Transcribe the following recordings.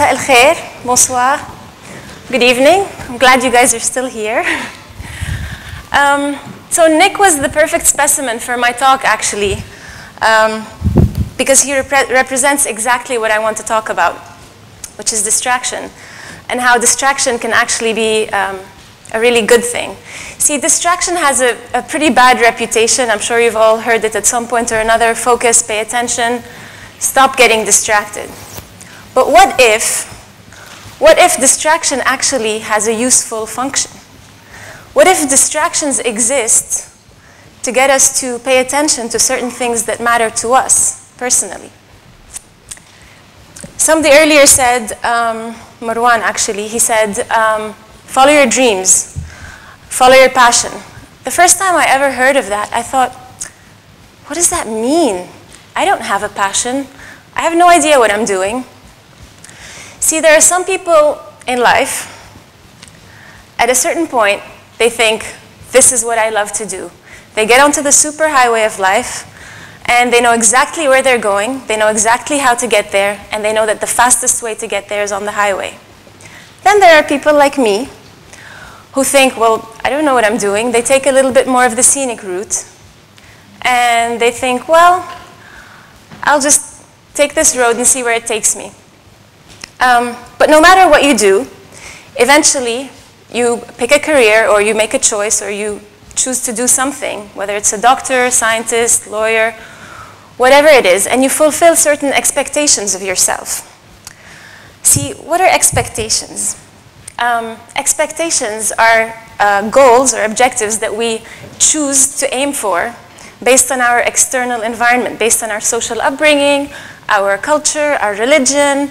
مساء الخير, bonsoir, good evening. I'm glad you guys are still here. So Nick was the perfect specimen for my talk, actually, because he represents exactly what I want to talk about, which is distraction, and how distraction can actually be a really good thing. See, distraction has a pretty bad reputation. I'm sure you've all heard it at some point or another. Focus, pay attention, stop getting distracted. But what if distraction actually has a useful function? What if distractions exist to get us to pay attention to certain things that matter to us personally? Somebody earlier said, Marwan actually, he said, follow your dreams, follow your passion. The first time I ever heard of that, I thought, what does that mean? I don't have a passion. I have no idea what I'm doing. See, there are some people in life, at a certain point, they think, this is what I love to do. They get onto the superhighway of life, and they know exactly where they're going, they know exactly how to get there, and they know that the fastest way to get there is on the highway. Then there are people like me, who think, well, I don't know what I'm doing. They take a little bit more of the scenic route, and they think, well, I'll just take this road and see where it takes me. But no matter what you do, eventually you pick a career or you make a choice or you choose to do something, whether it's a doctor, scientist, lawyer, whatever it is, and you fulfill certain expectations of yourself. See, what are expectations? Expectations are goals or objectives that we choose to aim for based on our external environment, based on our social upbringing, our culture, our religion,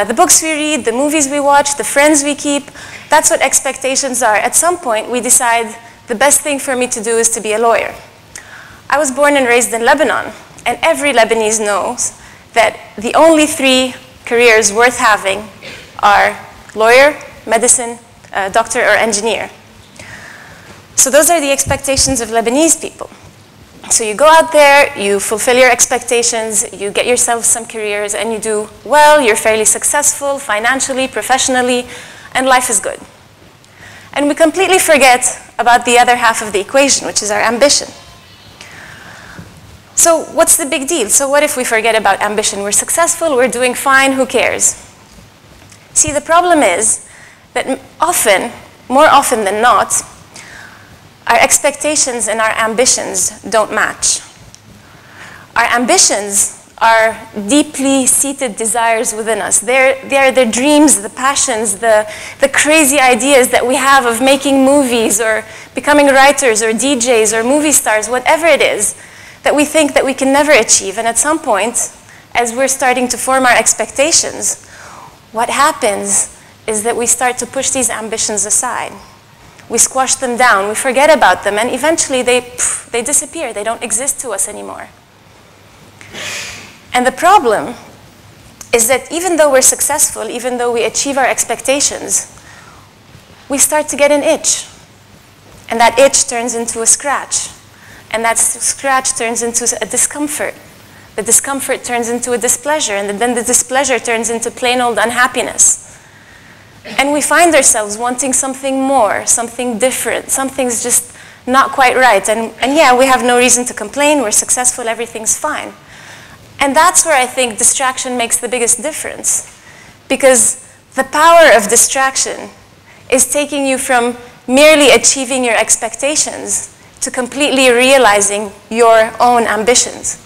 the books we read, the movies we watch, the friends we keep. That's what expectations are. At some point, we decide the best thing for me to do is to be a lawyer. I was born and raised in Lebanon, and every Lebanese knows that the only three careers worth having are lawyer, medicine, doctor, or engineer. So those are the expectations of Lebanese people. So you go out there, you fulfill your expectations, you get yourself some careers, and you do well, you're fairly successful financially, professionally, and life is good. And we completely forget about the other half of the equation, which is our ambition. So what's the big deal? So what if we forget about ambition? We're successful, we're doing fine, who cares? See, the problem is that often, more often than not, our expectations and our ambitions don't match. Our ambitions are deeply seated desires within us. They're the dreams, the passions, the crazy ideas that we have of making movies or becoming writers or DJs or movie stars, whatever it is, that we think that we can never achieve. And at some point, as we're starting to form our expectations, what happens is that we start to push these ambitions aside. We squash them down, we forget about them, and eventually they disappear. They don't exist to us anymore. And the problem is that even though we're successful, even though we achieve our expectations, we start to get an itch. And that itch turns into a scratch. And that scratch turns into a discomfort. The discomfort turns into a displeasure, and then the displeasure turns into plain old unhappiness. And we find ourselves wanting something more, something different, something's just not quite right. And yeah, we have no reason to complain, we're successful, everything's fine. And that's where I think distraction makes the biggest difference. Because the power of distraction is taking you from merely achieving your expectations to completely realizing your own ambitions.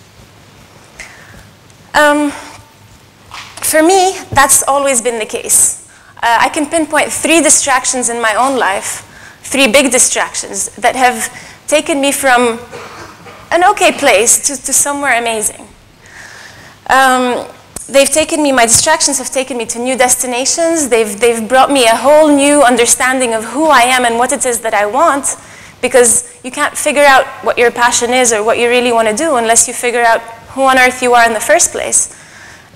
For me, that's always been the case. I can pinpoint 3 distractions in my own life, 3 big distractions that have taken me from an okay place to somewhere amazing. My distractions have taken me to new destinations. They've brought me a whole new understanding of who I am and what it is that I want, because you can't figure out what your passion is or what you really want to do unless you figure out who on earth you are in the first place.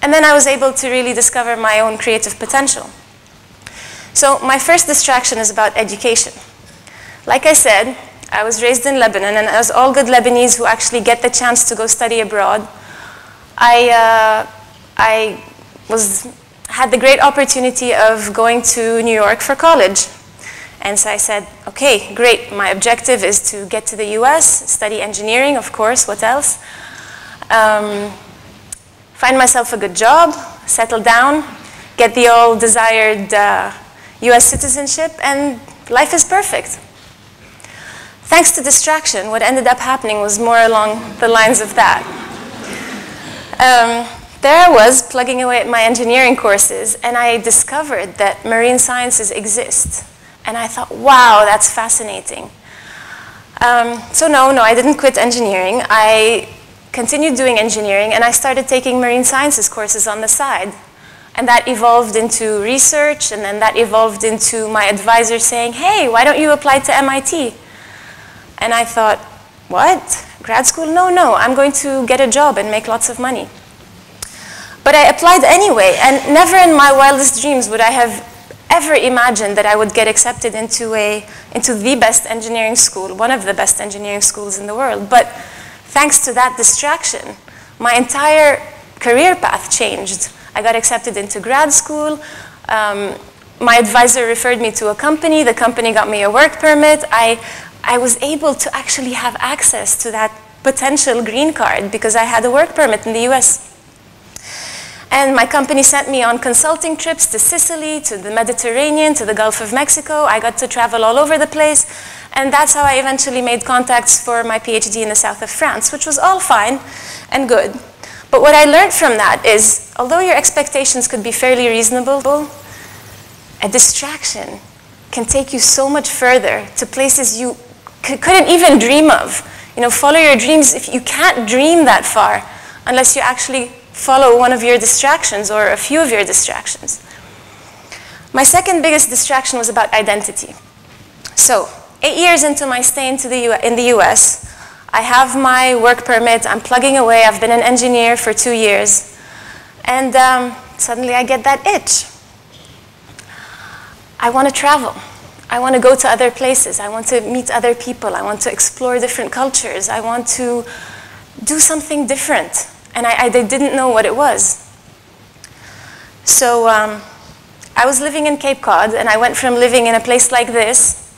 And then I was able to really discover my own creative potential. So my first distraction is about education. Like I said, I was raised in Lebanon, and as all good Lebanese who actually get the chance to go study abroad, I was had the great opportunity of going to New York for college. And so I said, okay, great. My objective is to get to the US, study engineering, of course, what else? Find myself a good job, settle down, get the all desired US citizenship, and life is perfect. Thanks to distraction, what ended up happening was more along the lines of that. There I was, plugging away at my engineering courses, and I discovered that marine sciences exist. And I thought, wow, that's fascinating. So no, I didn't quit engineering. I continued doing engineering, and I started taking marine sciences courses on the side. And that evolved into research, and then that evolved into my advisor saying, hey, why don't you apply to MIT? And I thought, what? Grad school? No, I'm going to get a job and make lots of money. But I applied anyway, and never in my wildest dreams would I have ever imagined that I would get accepted into the best engineering school, one of the best engineering schools in the world. But thanks to that distraction, my entire career path changed. I got accepted into grad school. My advisor referred me to a company. The company got me a work permit. I was able to actually have access to that potential green card because I had a work permit in the US. And my company sent me on consulting trips to Sicily, to the Mediterranean, to the Gulf of Mexico. I got to travel all over the place. And that's how I eventually made contacts for my PhD in the south of France, which was all fine and good. But what I learned from that is, although your expectations could be fairly reasonable, a distraction can take you so much further to places you couldn't even dream of. You know, follow your dreams. If you can't dream that far unless you actually follow one of your distractions or a few of your distractions. My second biggest distraction was about identity. So 8 years into my stay in the US, I have my work permit, I'm plugging away, I've been an engineer for 2 years, and suddenly I get that itch. I want to travel. I want to go to other places. I want to meet other people. I want to explore different cultures. I want to do something different. And I didn't know what it was. So I was living in Cape Cod, and I went from living in a place like this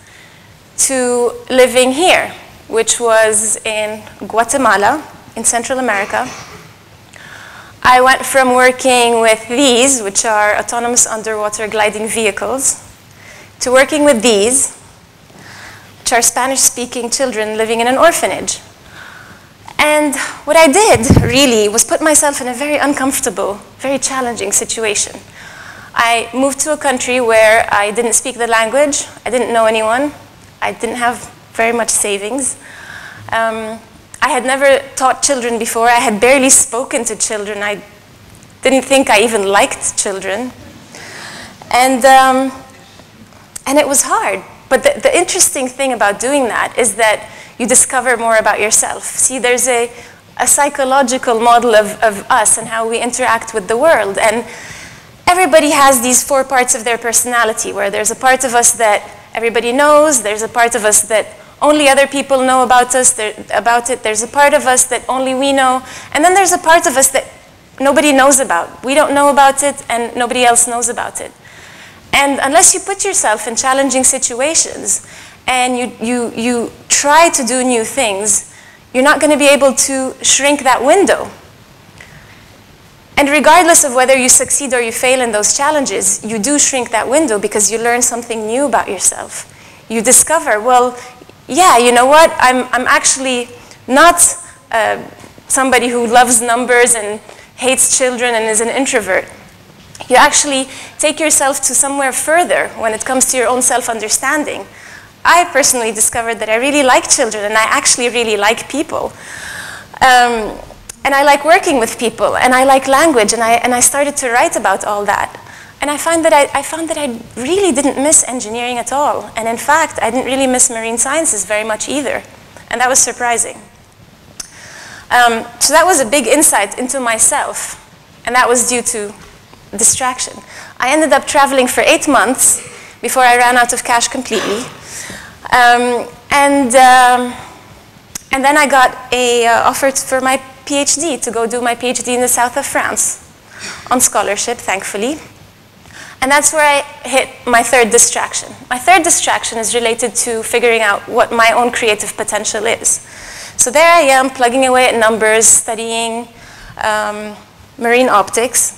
to living here, which was in Guatemala, in Central America. I went from working with these, which are autonomous underwater gliding vehicles, to working with these, which are Spanish-speaking children living in an orphanage. And what I did, really, was put myself in a very uncomfortable, very challenging situation. I moved to a country where I didn't speak the language, I didn't know anyone, I didn't have very much savings. I had never taught children before, I had barely spoken to children, I didn't think I even liked children. And it was hard. But the interesting thing about doing that is that you discover more about yourself. See, there's a psychological model of us and how we interact with the world. And everybody has these 4 parts of their personality, where there's a part of us that everybody knows, there's a part of us that only other people know about us, there's a part of us that only we know, and then there's a part of us that nobody knows about. We don't know about it, and nobody else knows about it. And unless you put yourself in challenging situations, and you try to do new things, you're not going to be able to shrink that window. And regardless of whether you succeed or you fail in those challenges, you do shrink that window because you learn something new about yourself. You discover, well, yeah, you know what? I'm actually not somebody who loves numbers and hates children and is an introvert. You actually take yourself to somewhere further when it comes to your own self-understanding. I personally discovered that I really like children, and I actually really like people. And I like working with people, and I like language, and I started to write about all that. And I found that I really didn't miss engineering at all. And in fact, I didn't really miss marine sciences very much either. And that was surprising. So that was a big insight into myself, and that was due to distraction. I ended up traveling for 8 months before I ran out of cash completely. And then I got an offer for my PhD, to go do my PhD in the south of France, on scholarship, thankfully. And that's where I hit my third distraction. My third distraction is related to figuring out what my own creative potential is. So there I am, plugging away at numbers, studying marine optics.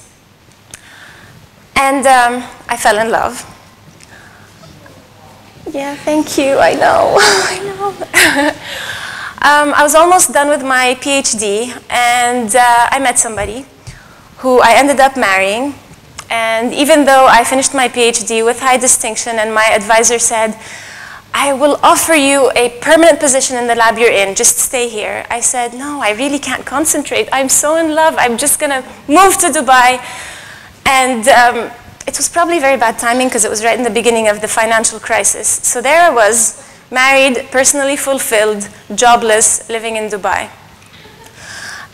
And I fell in love. Yeah, thank you, I know, I know. I was almost done with my PhD, and I met somebody who I ended up marrying. And even though I finished my PhD with high distinction, and my advisor said, I will offer you a permanent position in the lab you're in, just stay here. I said, no, I really can't concentrate. I'm so in love, I'm just gonna move to Dubai. And it was probably very bad timing because it was right in the beginning of the financial crisis. So there I was, married, personally fulfilled, jobless, living in Dubai.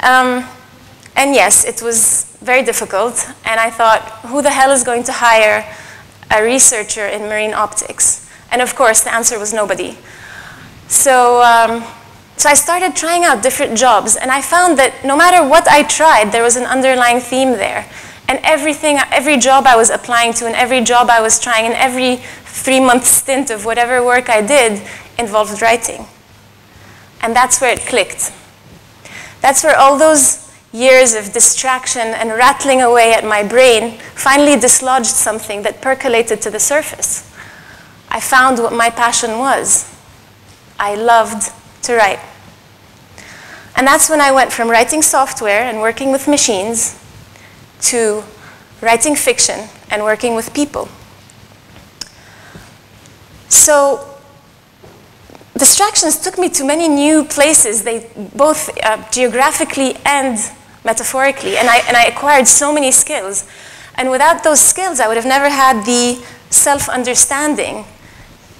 And yes, it was very difficult, and I thought, who the hell is going to hire a researcher in marine optics? And of course, the answer was nobody. So I started trying out different jobs, and I found that no matter what I tried, there was an underlying theme there. And every job I was applying to, and every job I was trying, and every 3-month stint of whatever work I did involved writing. And that's where it clicked. That's where all those years of distraction and rattling away at my brain finally dislodged something that percolated to the surface. I found what my passion was. I loved to write. And that's when I went from writing software and working with machines to writing fiction and working with people. So distractions took me to many new places, they both geographically and metaphorically, and I acquired so many skills. And without those skills, I would have never had the self-understanding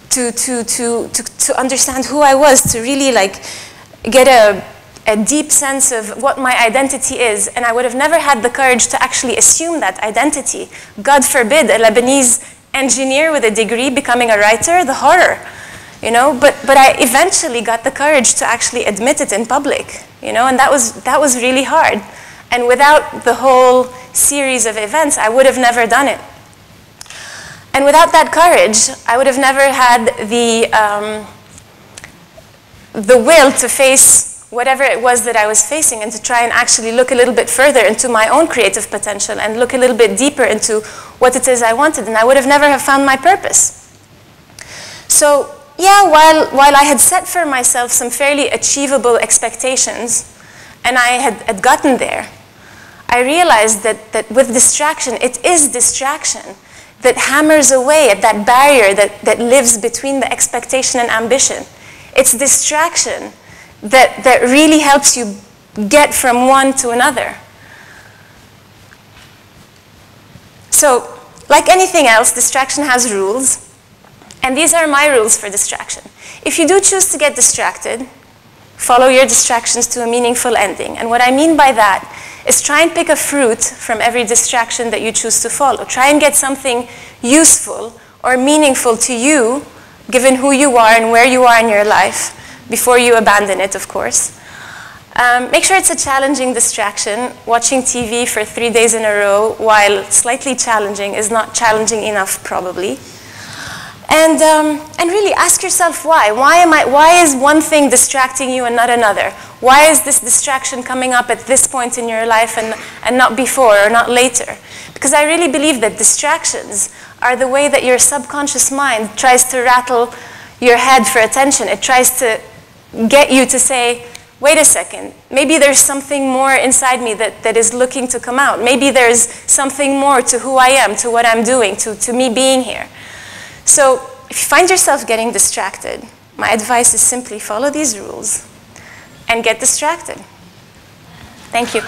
to understand who I was, to really like get a deep sense of what my identity is. And I would have never had the courage to actually assume that identity. God forbid, a Lebanese engineer with a degree becoming a writer, the horror. You know, but I eventually got the courage to actually admit it in public, you know, and that was really hard. And without the whole series of events, I would have never done it. And without that courage, I would have never had the will to face whatever it was that I was facing, and to try and actually look a little bit further into my own creative potential and look a little bit deeper into what it is I wanted, and I would have never have found my purpose. So yeah, while I had set for myself some fairly achievable expectations, and I had gotten there, I realized that with distraction, it is distraction that hammers away at that barrier that lives between the expectation and ambition. It's distraction that really helps you get from one to another. So, like anything else, distraction has rules. And these are my rules for distraction. If you do choose to get distracted, follow your distractions to a meaningful ending. And what I mean by that is try and pick a fruit from every distraction that you choose to follow. Try and get something useful or meaningful to you, given who you are and where you are in your life, before you abandon it, of course. Make sure it's a challenging distraction. Watching TV for 3 days in a row, while slightly challenging, is not challenging enough, probably. And really ask yourself why. Why is one thing distracting you and not another? Why is this distraction coming up at this point in your life and not before or not later? Because I really believe that distractions are the way that your subconscious mind tries to rattle your head for attention. It tries to get you to say, wait a second, maybe there's something more inside me that is looking to come out. Maybe there's something more to who I am, to what I'm doing, to me being here. So if you find yourself getting distracted, my advice is simply follow these rules and get distracted. Thank you.